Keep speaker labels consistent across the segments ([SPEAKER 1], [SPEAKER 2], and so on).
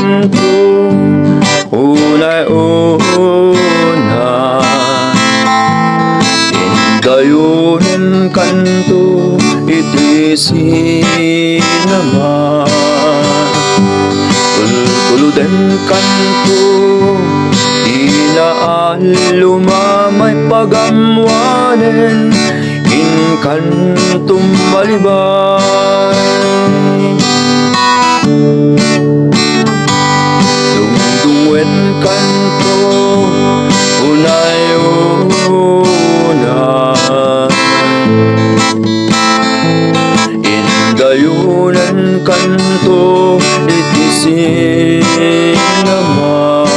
[SPEAKER 1] kanto unay-unay. Dayunin kanto iti sinaman. Tuluden kanto inaalumamay pagamwanen in kantum malibay. Dungdungen kanto unay-unay. Indayunan kanto iti sinaman.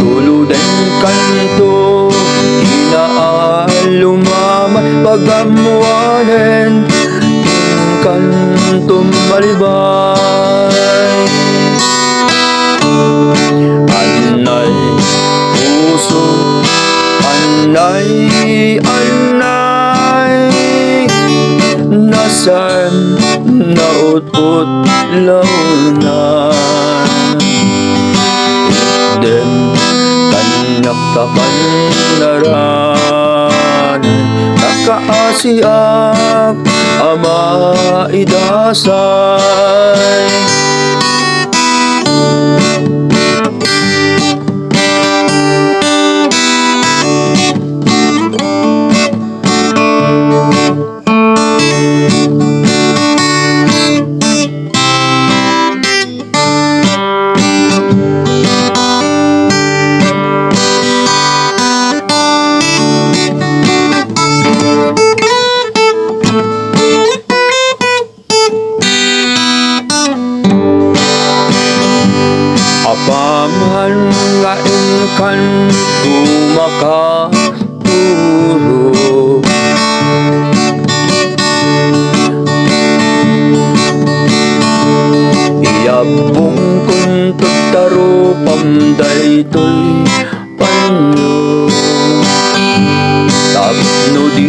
[SPEAKER 1] Tuluden kanto inaalumamay pagamwanen in kantum malibay. Anay puso, anay, anay, nasaan naut-ut launan. Dem kanyak kapanaran, nakaasiak ama idasay. Apaman lain kanto makaturo. Iyabong kuntot taro pamdaytoy panyo. Tapno di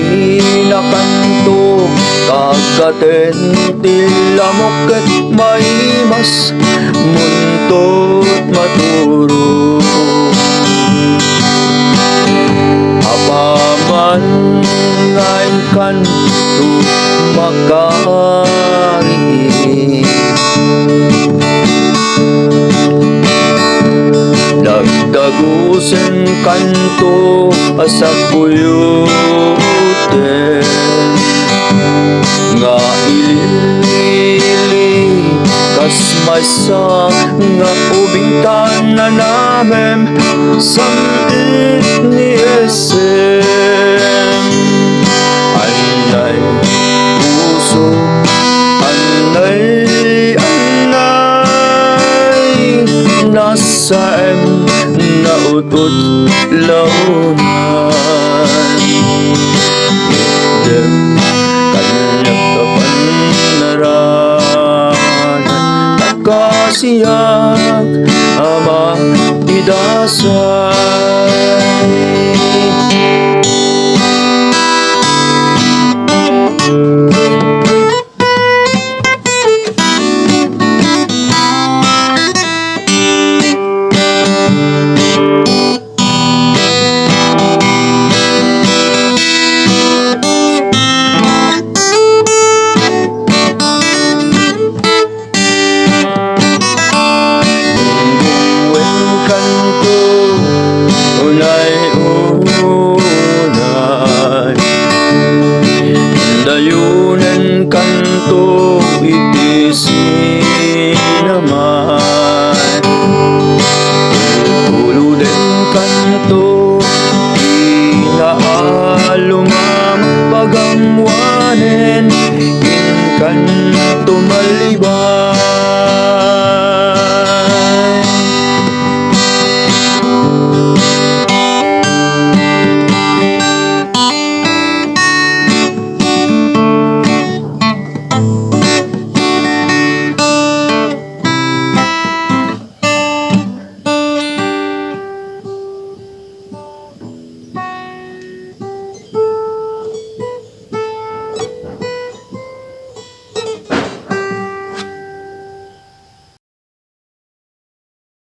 [SPEAKER 1] na kanto kagaten tilamoket maimas muntot maturo. Apaman ngayon kanto makariin. Nagdagusen kanto sa kuyuten. Nga ilili kas maysa nga ubingtan na namin samit ni Esem. Anay puso, anay, anay, nasaan naut-ut launan. Dem kanyak kapanaran, nakasiyak ama idasay.